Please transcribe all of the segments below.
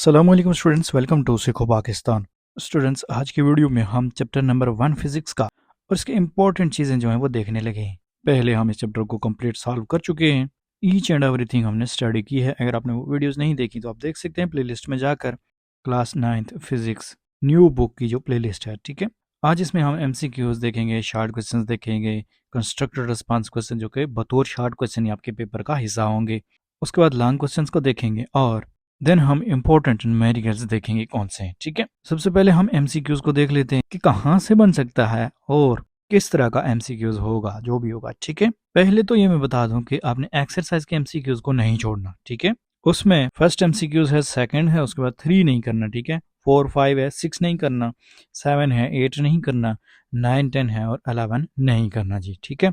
अस्सलामुअलैकुम students, welcome to सीखो Pakistan. Students, आज की वीडियो में हम चैप्टर नंबर 1 फिजिक्स का और इसके इंपॉर्टेंट चीज़ें जो हैं वो देखने लगे हैं। पहले हम इस चैप्टर को कंप्लीट सॉल्व कर चुके हैं। ईच एंड एवरीथिंग हमने स्टडी की है। अगर आपने वो वीडियोस नहीं देखी तो आप देख सकते हैं प्लेलिस्ट में जाकर, class 9th physics new book की जो प्लेलिस्ट है। ठीक है, आज इसमें हम MCQs देखेंगे, शार्ट क्वेश्चन देखेंगे, कंस्ट्रक्टेड रिस्पांस क्वेश्चन जो कि बतौर शार्ट क्वेश्चन आपके पेपर का हिस्सा होंगे। उसके बाद लॉन्ग क्वेश्चन को देखेंगे और देन हम इंपॉर्टेंट न्यूमेरिकल्स देखेंगे कौन से हैं। ठीक है, सबसे पहले हम MCQs को देख लेते हैं कि कहाँ से बन सकता है और किस तरह का MCQs होगा, जो भी होगा। ठीक है, पहले तो ये मैं बता दूं कि आपने एक्सरसाइज के MCQs को नहीं छोड़ना। ठीक है, उसमें फर्स्ट MCQs है, सेकंड है, उसके बाद 3 नहीं करना। ठीक है, 4 5 है, 6 नहीं करना, 7 है, 8 नहीं करना, 9 10 है और 11 नहीं करना जी। ठीक है,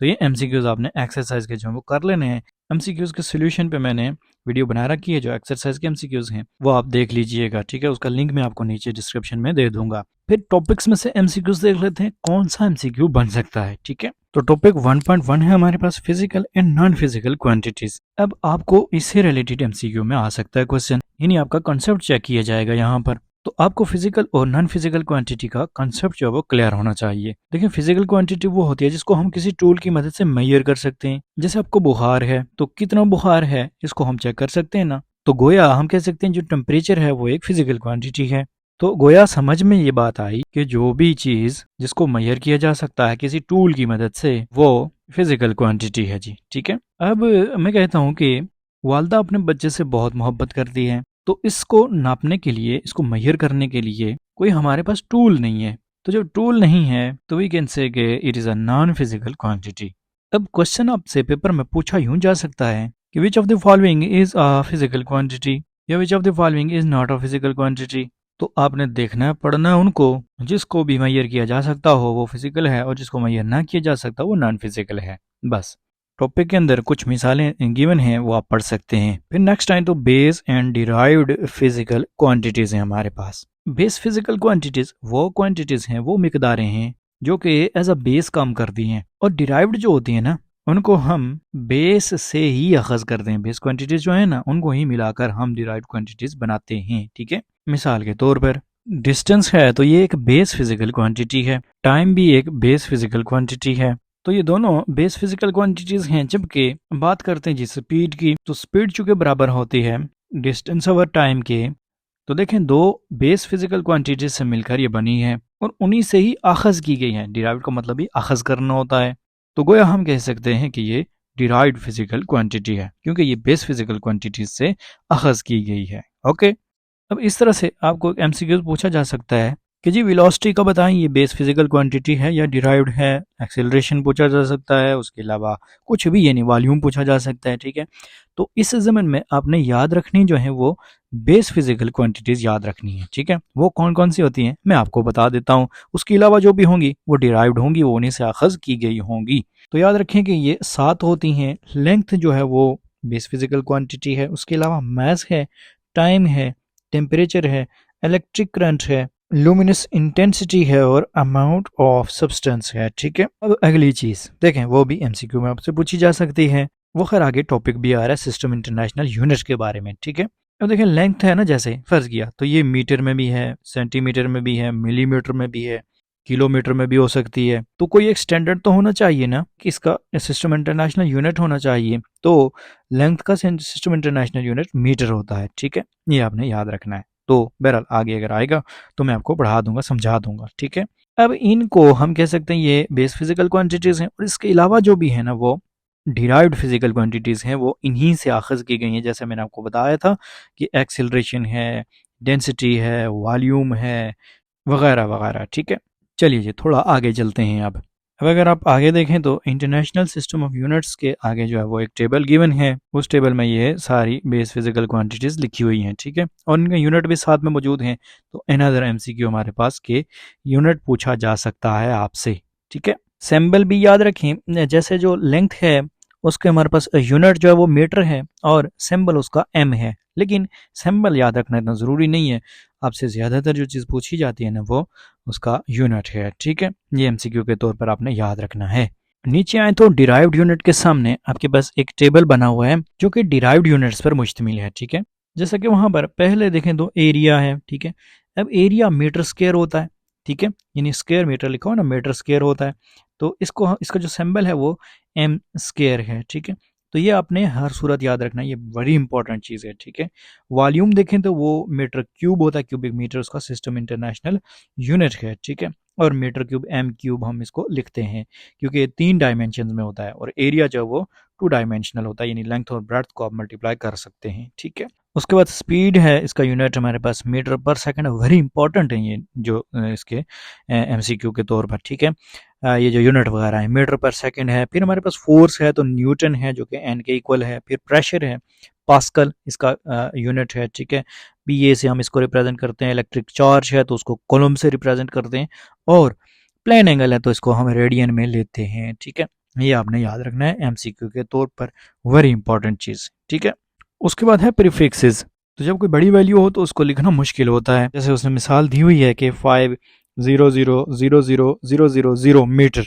तो ये MCQs आपने एक्सरसाइज के जो वो कर लेने हैं। MCQs के सोल्यूशन पे मैंने वीडियो बना रखी है, जो एक्सरसाइज के MCQs हैं वो आप देख लीजिएगा। ठीक है, उसका लिंक मैं आपको नीचे डिस्क्रिप्शन में दे दूंगा। फिर टॉपिक्स में से MCQs देख लेते हैं कौन सा MCQ बन सकता है। ठीक है, तो टॉपिक 1.1 है हमारे पास, physical and non physical quantities. अब आपको इससे रिलेटेड MCQ में आ सकता है क्वेश्चन, यानी आपका कंसेप्ट चेक किया जाएगा यहाँ पर। तो आपको फिजिकल और नॉन फिजिकल क्वांटिटी का कंसेप्ट जो है वो क्लियर होना चाहिए। देखिए, फिजिकल क्वांटिटी वो होती है जिसको हम किसी टूल की मदद से मेजर कर सकते हैं। जैसे आपको बुखार है तो कितना बुखार है इसको हम चेक कर सकते हैं ना। तो गोया हम कह सकते हैं जो टेम्परेचर है वो एक फिजिकल क्वांटिटी है। तो गोया समझ में ये बात आई कि जो भी चीज जिसको मेजर किया जा सकता है किसी टूल की मदद से वो फिजिकल क्वांटिटी है जी। ठीक है, अब मैं कहता हूँ कि वालदा अपने बच्चे से बहुत मोहब्बत करती है, तो इसको नापने के लिए, इसको मेजर करने के लिए कोई हमारे पास टूल नहीं है। तो जब टूल नहीं है तो वी कैन से कि it is a non physical quantity. अब क्वेश्चन आपसे पेपर में पूछा यूं जा सकता है कि which of the following is a physical quantity या which of the following is not a physical quantity. तो आपने देखना है, पढ़ना है उनको। जिसको भी मेजर किया जा सकता हो वो फिजिकल है और जिसको मेजर ना किया जा सकता वो नॉन फिजिकल है। बस टॉपिक के अंदर कुछ मिसालें गिवन हैं वो आप पढ़ सकते हैं। फिर नेक्स्ट आए तो base and derived physical quantities हैं हमारे पास। बेस फिजिकल क्वांटिटीज वो क्वांटिटीज हैं, वो मिकदारें हैं जो कि एज अ बेस काम करती हैं। और डिराइव्ड जो होती है ना, उनको हम बेस से ही अखज करते हैं। बेस क्वांटिटीज जो है ना उनको ही मिलाकर हम डिराइव्ड क्वांटिटीज बनाते हैं। ठीक है, मिसाल के तौर पर डिस्टेंस है तो ये एक बेस फिजिकल क्वांटिटी है, टाइम भी एक बेस फिजिकल क्वांटिटी है। तो ये दोनों बेस फिजिकल क्वांटिटीज हैं। जबकि बात करते हैं जी स्पीड की, तो स्पीड चूंकि बराबर होती है डिस्टेंस ओवर टाइम के, तो देखें दो बेस फिजिकल क्वांटिटीज से मिलकर ये बनी है और उन्हीं से ही अखज की गई है। डिराइव्ड का मतलब ही अखज करना होता है। तो गोया हम कह सकते हैं कि ये डिराइव्ड फिजिकल क्वांटिटी है क्योंकि ये बेस फिजिकल क्वांटिटीज से अखज की गई है। ओके, अब इस तरह से आपको MCQ पूछा जा सकता है कि जी वेलोसिटी का बताएं, ये बेस फिजिकल क्वांटिटी है या डिराइव्ड है। एक्सेलरेशन पूछा जा सकता है, उसके अलावा कुछ भी यानी वॉल्यूम पूछा जा सकता है। ठीक है, तो इस ज़मन में आपने याद रखनी जो है वो बेस फिजिकल क्वांटिटीज याद रखनी है। ठीक है, वो कौन कौन सी होती हैं मैं आपको बता देता हूँ। उसके अलावा जो भी होंगी वो डिराइव्ड होंगी, वो उन्हीं से अखज की गई होंगी। तो याद रखें कि ये 7 होती हैं। लेंथ जो है वो बेस फिजिकल क्वांटिटी है। उसके अलावा मास है, टाइम है, टेम्परेचर है, इलेक्ट्रिक करंट है, लुमिनस इंटेंसिटी है और अमाउंट ऑफ सब्सटेंस है। ठीक है, अब अगली चीज देखें, वो भी MCQ में आपसे पूछी जा सकती है। वो खैर आगे टॉपिक भी आ रहा है सिस्टम इंटरनेशनल यूनिट के बारे में। ठीक है, अब देखें लेंथ है ना, जैसे फर्ज किया तो ये मीटर में भी है, सेंटीमीटर में भी है, मिलीमीटर में भी है, किलोमीटर में भी हो सकती है। तो कोई एक स्टैंडर्ड तो होना चाहिए ना कि इसका सिस्टम इंटरनेशनल यूनिट होना चाहिए। तो लेंथ का सिस्टम इंटरनेशनल यूनिट मीटर होता है। ठीक है, ये आपने याद रखना है। तो बहरहाल आगे अगर आएगा तो मैं आपको पढ़ा दूंगा, समझा दूंगा। ठीक है, अब इनको हम कह सकते हैं ये बेस फिजिकल क्वांटिटीज हैं और इसके अलावा जो भी है ना वो डिराइव्ड फिजिकल क्वांटिटीज हैं, वो इन्हीं से आखज की गई हैं। जैसे मैंने आपको बताया था कि एक्सेलरेशन है, डेंसिटी है, वॉल्यूम है, वगैरह वगैरह। ठीक है, चलिए जी थोड़ा आगे चलते हैं। अब अगर आप आगे देखें तो इंटरनेशनल सिस्टम ऑफ यूनिट्स के आगे जो है वो एक टेबल गिवन है। उस टेबल में ये सारी बेस फिजिकल क्वांटिटीज लिखी हुई हैं। ठीक है, और इनके यूनिट भी साथ में मौजूद हैं। तो अनदर MCQ हमारे पास के यूनिट पूछा जा सकता है आपसे। ठीक है, सिंबल भी याद रखें। जैसे जो लेंथ है उसके हमारे पास यूनिट जो है वो मीटर है और सिंबल उसका M है, लेकिन सिंबल याद रखना इतना ज़रूरी नहीं है। आपसे ज़्यादातर जो चीज़ पूछी जाती है ना वो उसका यूनिट है। ठीक है, ये MCQ के तौर पर आपने याद रखना है। नीचे आए तो डिराइव्ड यूनिट के सामने आपके पास एक टेबल बना हुआ है जो कि डिराइव्ड यूनिट्स पर मुश्तमिल है। ठीक है, जैसा कि वहां पर पहले देखें तो एरिया है, ठीक है। अब एरिया मीटर स्क्वायर होता है, ठीक है, यानी स्क्वायर मीटर लिखा हो ना, मीटर स्क्वायर होता है। तो इसका जो सिंबल है वो एम स्क्वायर है, ठीक है। तो ये आपने हर सूरत याद रखना है, ये बड़ी इंपॉर्टेंट चीज़ है, ठीक है। वॉल्यूम देखें तो वो मीटर क्यूब होता है, क्यूबिक मीटर उसका सिस्टम इंटरनेशनल यूनिट है, ठीक है। और मीटर क्यूब एम क्यूब हम इसको लिखते हैं क्योंकि ये 3 डायमेंशन में होता है, और एरिया जो वो 2 डायमेंशनल होता है, यानी लेंथ और ब्रेड्थ को आप मल्टीप्लाई कर सकते हैं, ठीक है। उसके बाद स्पीड है, इसका यूनिट हमारे पास मीटर पर सेकंड, वेरी इंपॉर्टेंट है ये जो इसके एमसीक्यू के तौर पर, ठीक है। ये जो यूनिट वगैरह है मीटर पर सेकंड है। फिर हमारे पास फोर्स है तो न्यूटन है जो कि एन के इक्वल है। फिर प्रेशर है, पास्कल इसका यूनिट है, ठीक है। पीए से हम इसको रिप्रेजेंट करते हैं। इलेक्ट्रिक चार्ज है तो उसको कूलम से रिप्रेजेंट करते हैं। और प्लेन एंगल है तो इसको हम रेडियन में लेते हैं, ठीक है। ये आपने याद रखना है एमसीक्यू के तौर पर, वेरी इंपॉर्टेंट चीज़, ठीक है। उसके बाद है प्रीफिक्सेस। तो जब कोई बड़ी वैल्यू हो तो उसको लिखना मुश्किल होता है। जैसे उसने मिसाल दी हुई है कि 5000000 मीटर,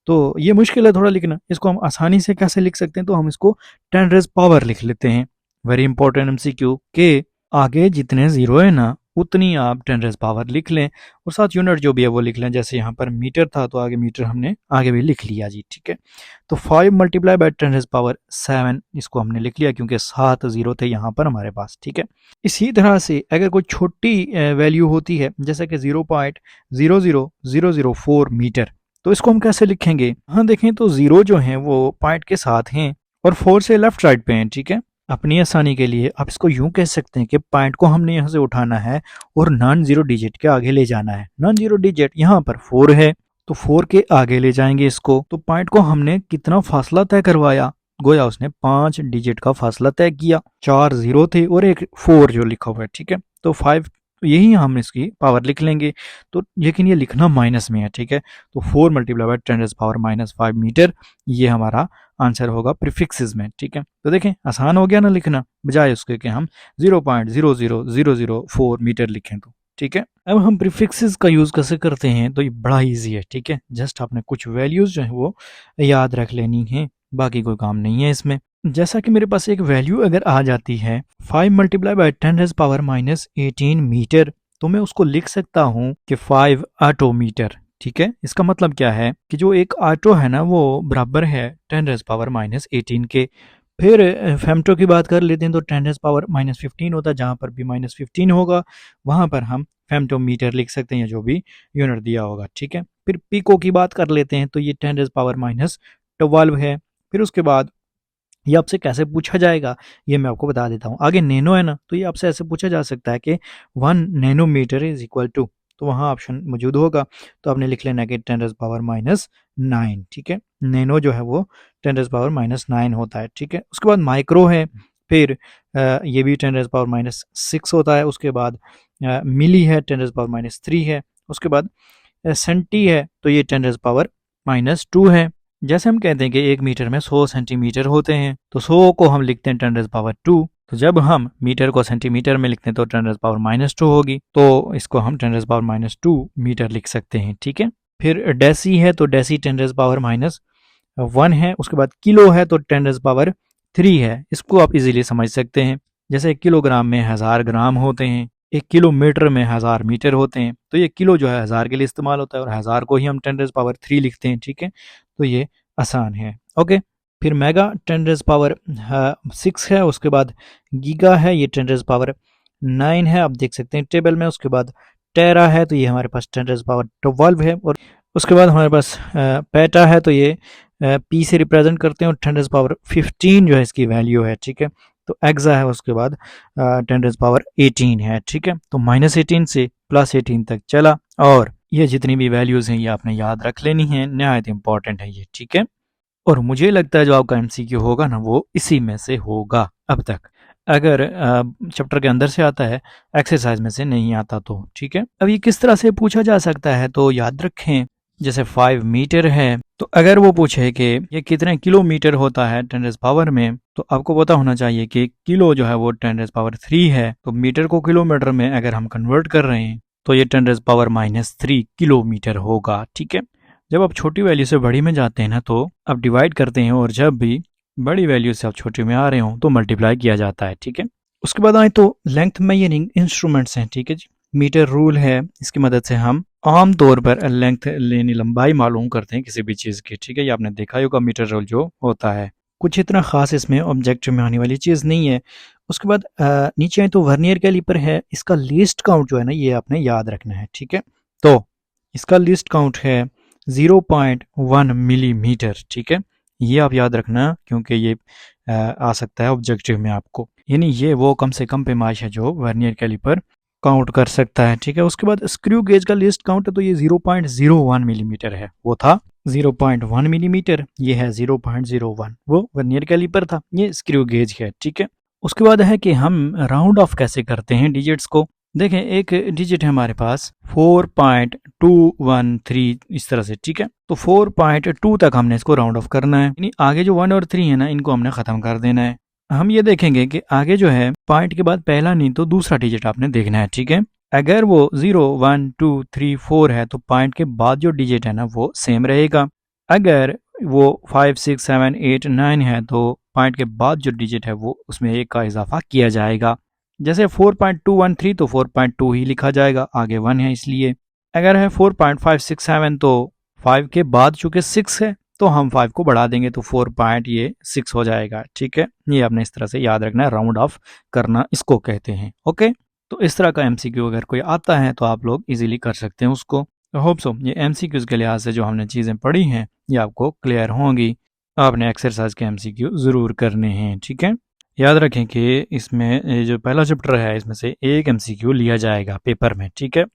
तो ये मुश्किल है थोड़ा लिखना। इसको हम आसानी से कैसे लिख सकते हैं, तो हम इसको 10 रेज़ पावर लिख लेते हैं। वेरी इंपॉर्टेंट एमसीक्यू के आगे जितने जीरो है ना उतनी आप 10 रेज़ पावर लिख लें, और साथ यूनिट जो भी है वो लिख लें। जैसे यहाँ पर मीटर था तो आगे मीटर हमने आगे भी लिख लिया जी, ठीक है। तो 5 मल्टीप्लाई बाय 10 रेज़ पावर 7 इसको हमने लिख लिया क्योंकि 7 जीरो थे यहाँ पर हमारे पास, ठीक है। इसी तरह से अगर कोई छोटी वैल्यू होती है जैसे कि 0.00004 मीटर, तो इसको हम कैसे लिखेंगे। हाँ देखें तो जीरो जो है वो पॉइंट के साथ हैं और 4 से लेफ्ट साइड पे हैं, ठीक है। अपनी आसानी के लिए आप इसको यूं कह सकते हैं कि पॉइंट को हमने यहाँ से उठाना है और नॉन जीरो डिजिट के आगे ले जाना है। नॉन जीरो डिजिट यहाँ पर 4 है तो 4 के आगे ले जाएंगे इसको। तो पॉइंट को हमने कितना फासला तय करवाया, गोया उसने 5 डिजिट का फासला तय किया। 4 जीरो थे और एक 4 जो लिखा हुआ है, ठीक है। तो 5 यही हम इसकी पावर लिख लेंगे। तो लेकिन ये लिखना माइनस में है, ठीक है। तो 4 multiply by 10 raise power -5 metre, ये हमारा आंसर होगा प्रीफिक्सेस में, ठीक है। तो देखें आसान हो गया ना लिखना, बजाय उसके कि हम 0.00004 मीटर लिखें तो, ठीक है। अब हम प्रीफिक्सेस का यूज़ कैसे करते हैं, तो ये बड़ा इजी है, ठीक है। जस्ट आपने कुछ वैल्यूज़ जो है वो याद रख लेनी है, बाकी कोई काम नहीं है इसमें। जैसा कि मेरे पास एक वैल्यू अगर आ जाती है 5 multiply by 10 raise power -18 metre, तो मैं उसको लिख सकता हूँ कि 5 ऑटो मीटर, ठीक है। इसका मतलब क्या है कि जो एक ऑटो है ना वो बराबर है 10 रेज़ पावर -18 के। फिर फेमटो की बात कर लेते हैं तो 10 रेज़ पावर -15 होता है, जहाँ पर भी -15 होगा वहाँ पर हम फेमटो मीटर लिख सकते हैं, जो भी यूनिट दिया होगा, ठीक है। फिर पिको की बात कर लेते हैं तो ये 10 रेज़ पावर -12 है। फिर उसके बाद ये आपसे कैसे पूछा जाएगा ये मैं आपको बता देता हूँ। आगे नैनो है ना, तो ये आपसे ऐसे पूछा जा सकता है कि 1 नैनोमीटर इज इक्वल टू, तो वहाँ ऑप्शन मौजूद होगा। तो आपने लिख लेना कि 10 रेज़ पावर -9, ठीक है। नैनो जो है वो 10 रेज़ पावर -9 होता है, ठीक है। उसके बाद माइक्रो है, फिर ये भी 10 रेज़ पावर -6 होता है। उसके बाद मिली है 10 रेज़ पावर -3 है। उसके बाद सेंटी है तो ये 10 रेज़ पावर -2 है। जैसे हम कहते हैं कि 1 मीटर में 100 सेंटीमीटर होते हैं, तो 100 को हम लिखते हैं 10 रेज़ पावर 2। तो जब हम मीटर को सेंटीमीटर में लिखते हैं तो 10 रेज़ पावर -2 होगी, तो इसको हम 10 रेज़ पावर -2 मीटर लिख सकते हैं, ठीक है। फिर डेसी है तो डेसी 10 रेज़ पावर -1 है। उसके बाद किलो है तो 10 रेज़ पावर 3 है। इसको आप इजीली समझ सकते हैं, जैसे किलोग्राम में 1000 ग्राम होते हैं, 1 किलोमीटर में 1000 मीटर होते हैं, तो ये किलो जो है 1000 के लिए इस्तेमाल होता है और 1000 को ही हम 10 रेज़ पावर 3 लिखते हैं, ठीक है। तो ये आसान है, ओके। फिर मेगा 10 रेज़ पावर 6 है। उसके बाद गीगा है, ये 10 रेज़ पावर 9 है, आप देख सकते हैं टेबल में। उसके बाद टेरा है तो ये हमारे पास 10 रेज़ पावर 12 है। और उसके बाद हमारे पास पेटा है तो ये पी से रिप्रेजेंट करते हैं और 10 रेज़ पावर 15 जो है इसकी वैल्यू है, ठीक है। तो एक्सा है, उसके बाद 10 रेज़ पावर 18 है, ठीक है। तो -18 से +18 तक चला, और ये जितनी भी वैल्यूज़ हैं ये आपने याद रख लेनी है, नहायत इंपॉर्टेंट है ये, ठीक है। और मुझे लगता है जो आपका एमसीक्यू होगा ना वो इसी में से होगा अब तक, अगर चैप्टर के अंदर से आता है, एक्सरसाइज में से नहीं आता तो, ठीक है। अब ये किस तरह से पूछा जा सकता है, तो याद रखें जैसे 5 मीटर है, तो अगर वो पूछे कि ये कितने किलोमीटर होता है 10 रेज़ पावर में, तो आपको पता होना चाहिए कि किलो जो है वो 10 रेज़ पावर 3 है। तो मीटर को किलोमीटर में अगर हम कन्वर्ट कर रहे हैं तो ये 10 रेज़ पावर -3 किलोमीटर होगा, ठीक है। जब आप छोटी वैल्यू से बड़ी में जाते हैं ना तो आप डिवाइड करते हैं, और जब भी बड़ी वैल्यू से आप छोटी में आ रहे हो तो मल्टीप्लाई किया जाता है, ठीक है। उसके बाद आए तो लेंथ मेजरिंग इंस्ट्रूमेंट्स हैं, ठीक है जी। मीटर रूल है, इसकी मदद से हम आम तौर पर लेंथ लेनी लंबाई मालूम करते हैं किसी भी चीज़ की, ठीक है। ये आपने देखा ही होगा मीटर रूल जो होता है। कुछ इतना खास इसमें ऑब्जेक्टिव में आने वाली चीज़ नहीं है। उसके बाद नीचे आए तो वर्नियर कैलिपर है, इसका लीस्ट काउंट जो है ना ये आपने याद रखना है, ठीक है। तो इसका लीस्ट काउंट है 0.1 मिलीमीटर, ठीक है। ये आप याद रखना क्योंकि ये आ सकता है ऑब्जेक्टिव में आपको, यानी ये वो कम से कम पैमाइश है जो वर्नियर कैलिपर काउंट कर सकता है, ठीक है। उसके बाद स्क्रू गेज का लिस्ट काउंट है तो ये 0.01 मिलीमीटर है, वो था 0.1 मिलीमीटर, ये है 0.01, वो वर्नियर कैलिपर था, ये स्क्रू गेज है, ठीक है। उसके बाद है कि हम राउंड ऑफ कैसे करते हैं डिजिट्स को। देखें एक डिजिट है हमारे पास 4.213 इस तरह से, ठीक है। तो 4.2 तक हमने इसको राउंड ऑफ करना है, यानी आगे जो 1 और 3 है ना इनको हमने खत्म कर देना है। हम ये देखेंगे कि आगे जो है पॉइंट के बाद पहला नहीं तो दूसरा डिजिट आपने देखना है, ठीक है। अगर वो 0 1 2 3 4 है तो पॉइंट के बाद जो डिजिट है ना वो सेम रहेगा। अगर वो 5 6 7 8 9 है तो पॉइंट के बाद जो डिजिट है वो उसमें एक का इजाफा किया जाएगा। जैसे 4.213 तो 4.2 ही लिखा जाएगा, आगे 1 है इसलिए। अगर है 4.567 तो 5 के बाद चूंकि 6 है तो हम 5 को बढ़ा देंगे तो 4 पॉइंट ये 6 हो जाएगा, ठीक है। ये आपने इस तरह से याद रखना है, राउंड ऑफ करना इसको कहते हैं, ओके। तो इस तरह का एमसीक्यू अगर कोई आता है तो आप लोग इजीली कर सकते हैं उसको। होप सो ये एमसीक्यूज के लिहाज से जो हमने चीज़ें पढ़ी हैं ये आपको क्लियर होंगी। आपने एक्सरसाइज के एमसीक्यू ज़रूर करने हैं, ठीक है। याद रखें कि इसमें ये जो पहला चैप्टर है इसमें से एक एमसीक्यू लिया जाएगा पेपर में, ठीक है।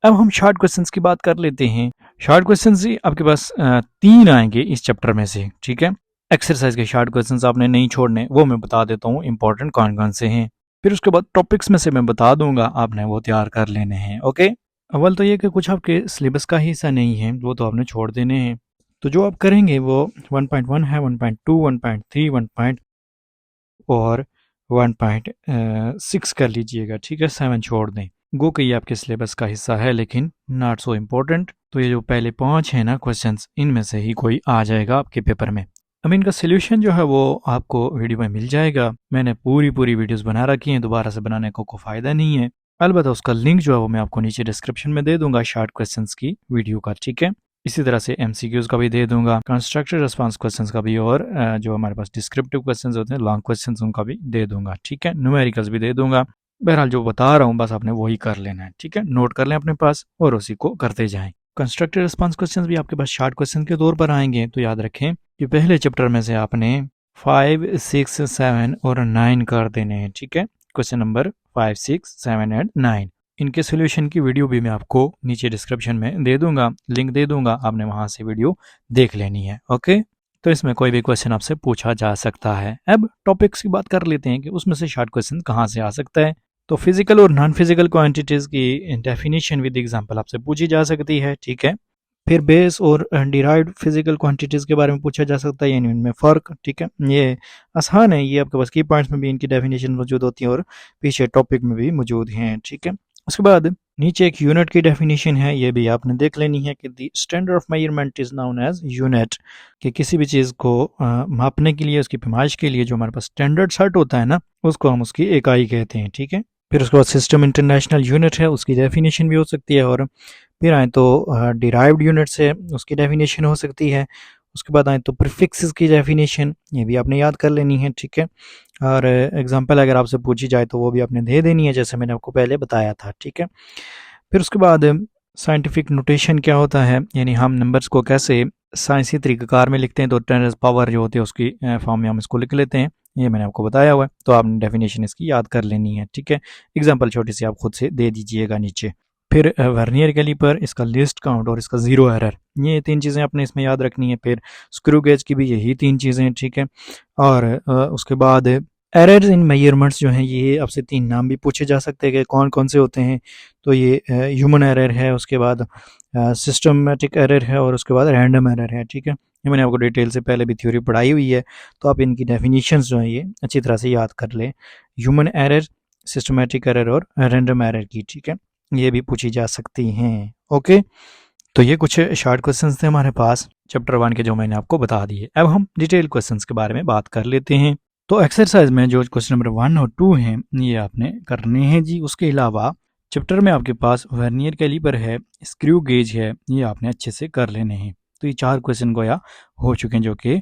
अब हम शॉर्ट क्वेश्चंस की बात कर लेते हैं। शॉर्ट क्वेश्चंस ही आपके पास 3 आएंगे इस चैप्टर में से, ठीक है। एक्सरसाइज के शॉर्ट क्वेश्चंस आपने नहीं छोड़ने, वो मैं बता देता हूँ इंपॉर्टेंट कौन कौन से हैं। फिर उसके बाद टॉपिक्स में से मैं बता दूंगा, आपने वो तैयार कर लेने हैं, ओके। अव्वल तो ये कि कुछ आपके सिलेबस का हिस्सा नहीं है, वो तो आपने छोड़ देने हैं। तो जो आप करेंगे वो 1.1 है, 1.2, 1.3, 1. और 1.6 कर लीजिएगा, ठीक है। 7 छोड़ दें। गो कि ये आपके सिलेबस का हिस्सा है लेकिन नॉट सो इम्पोर्टेंट। तो ये जो पहले 5 हैं ना क्वेश्चंस, इनमें से ही कोई आ जाएगा आपके पेपर में। अब इनका सोल्यूशन जो है वो आपको वीडियो में मिल जाएगा। मैंने पूरी वीडियोस बना रखी हैं, दोबारा से बनाने को कोई फ़ायदा नहीं है। अलबत्ता उसका लिंक जो है वो मैं आपको नीचे डिस्क्रिप्शन में दे दूंगा शॉर्ट क्वेश्चंस की वीडियो का, ठीक है। इसी तरह से एमसीक्यूज का भी दे दूंगा, कंस्ट्रक्टेड रिस्पांस क्वेश्चंस का भी, और जो हमारे पास डिस्क्रिप्टिव क्वेश्चंस होते हैं लॉन्ग क्वेश्चंस उनका भी दे दूंगा, ठीक है। न्यूमेरिकल्स भी दे दूंगा। बहरहाल जो बता रहा हूँ बस आपने वही कर लेना है, ठीक है। नोट कर लें अपने पास और उसी को करते जाएं। कंस्ट्रक्टेड रिस्पांस क्वेश्चंस भी आपके पास शॉर्ट क्वेश्चन के तौर पर आएंगे, तो याद रखें कि पहले चैप्टर में से आपने 5 6 7 और 9 कर देने हैं, ठीक है। क्वेश्चन नंबर 5 6 7 एंड 9, इनके सोल्यूशन की वीडियो भी मैं आपको नीचे डिस्क्रिप्शन में दे दूंगा, लिंक दे दूंगा, आपने वहां से वीडियो देख लेनी है, ओके। तो इसमें कोई भी क्वेश्चन आपसे पूछा जा सकता है। अब टॉपिक्स की बात कर लेते हैं कि उसमें से शॉर्ट क्वेश्चन कहाँ से आ सकता है। तो फिजिकल और नॉन फिजिकल क्वांटिटीज की डेफिनेशन विद एग्जांपल आपसे पूछी जा सकती है, ठीक है। फिर बेस और डिराइव्ड फिजिकल क्वांटिटीज के बारे में पूछा जा सकता है, यानी इनमें फ़र्क, ठीक है। ये आसान है, ये आपके पास की पॉइंट्स में भी इनकी डेफिनेशन मौजूद होती है और पीछे टॉपिक में भी मौजूद हैं, ठीक है। उसके बाद नीचे एक यूनिट की डेफिनेशन है, ये भी आपने देख लेनी है कि the standard of measurement is known as unit, कि किसी भी चीज़ को मापने के लिए, उसकी पैमाइश के लिए जो हमारे पास स्टैंडर्ड सेट होता है ना उसको हम उसकी इकाई कहते हैं, ठीक है। फिर उसके बाद सिस्टम इंटरनेशनल यूनिट है, उसकी डेफिनेशन भी हो सकती है। और फिर आए तो डिराइव्ड यूनिट से उसकी डेफिनेशन हो सकती है। उसके बाद आए तो प्रीफिक्सेस की डेफिनेशन, ये भी आपने याद कर लेनी है, ठीक है। और एग्जांपल अगर आपसे पूछी जाए तो वो भी आपने दे देनी है जैसे मैंने आपको पहले बताया था, ठीक है। फिर उसके बाद साइंटिफिक नोटेशन क्या होता है, यानी हम नंबर्स को कैसे साइंसी तरीक़ाकार में लिखते हैं। तो 10 पावर जो होती है उसकी फॉर्म में हम इसको लिख लेते हैं, ये मैंने आपको बताया हुआ है। तो आपने डेफिनेशन इसकी याद कर लेनी है, ठीक है। एग्जाम्पल छोटी सी आप खुद से दे दीजिएगा नीचे। फिर वर्नियर कैलिपर, इसका लिस्ट काउंट और इसका ज़ीरो एरर, ये 3 चीज़ें आपने इसमें याद रखनी है। फिर स्क्रू गेज की भी यही 3 चीज़ें, ठीक है। और उसके बाद एरर्स इन मेजरमेंट्स जो हैं ये आपसे 3 नाम भी पूछे जा सकते हैं कि कौन कौन से होते हैं। तो ये ह्यूमन एरर है, उसके बाद सिस्टमेटिक एरर है और उसके बाद रैंडम एरर है, ठीक है। ये मैंने आपको डिटेल से पहले भी थ्योरी पढ़ाई हुई है, तो आप इनकी डेफिनेशंस जो हैं ये अच्छी तरह से याद कर लें। ह्यूमन एरर, सिस्टमेटिक एरर और रैंडम एरर की, ठीक है, ये भी पूछी जा सकती हैं, ओके। तो ये कुछ शॉर्ट क्वेश्चंस थे हमारे पास चैप्टर 1 के जो मैंने आपको बता दिए। अब हम डिटेल क्वेश्चंस के बारे में बात कर लेते हैं। तो एक्सरसाइज में जो क्वेश्चन नंबर 1 और 2 हैं ये आपने करने हैं जी। उसके अलावा चैप्टर में आपके पास वर्नियर कैलिपर है, स्क्रू गेज है, ये आपने अच्छे से कर लेने हैं। तो ये 4 क्वेश्चन गोया हो चुके हैं जो कि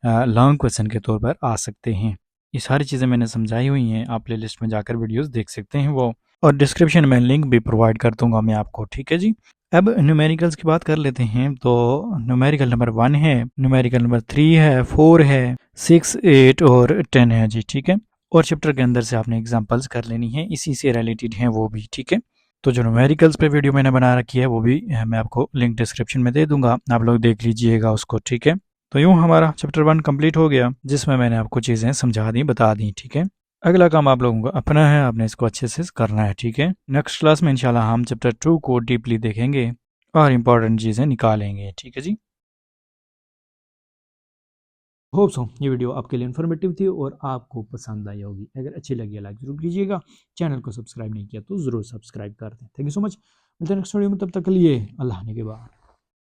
लॉन्ग क्वेश्चन के तौर पर आ सकते हैं। ये सारी चीज़ें मैंने समझाई हुई हैं, आप प्ले लिस्ट में जाकर वीडियोस देख सकते हैं वो, और डिस्क्रिप्शन में लिंक भी प्रोवाइड कर दूंगा मैं आपको, ठीक है जी। अब न्यूमेरिकल्स की बात कर लेते हैं। तो न्यूमेरिकल नंबर 1 है, न्यूमेरिकल नंबर 3 है, 4 है, 6, 8 और 10 है जी, ठीक है। और चैप्टर के अंदर से आपने एग्जांपल्स कर लेनी है, इसी से रिलेटेड हैं वो भी, ठीक है। तो जो न्यूमेरिकल्स पे वीडियो मैंने बना रखी है वो भी मैं आपको लिंक डिस्क्रिप्शन में दे दूंगा, आप लोग देख लीजिएगा उसको, ठीक है। तो यूँ हमारा चैप्टर 1 कंप्लीट हो गया, जिसमें मैंने आपको चीज़ें समझा दी, बता दी, ठीक है। अगला काम आप लोगों को अपना है, आपने इसको अच्छे से करना है, ठीक है। नेक्स्ट क्लास में इंशाल्लाह हम चैप्टर 2 को डीपली देखेंगे और इम्पोर्टेंट चीज़ें निकालेंगे, ठीक है जी। होप सो ये वीडियो आपके लिए इन्फॉर्मेटिव थी और आपको पसंद आई होगी। अगर अच्छी लगी लाइक जरूर कीजिएगा, चैनल को सब्सक्राइब नहीं किया तो ज़रूर सब्सक्राइब कर दें। थैंक यू सो मच, मिलते हैं नेक्स्ट वीडियो में, तब तक के लिए अल्लाह ने के बाद।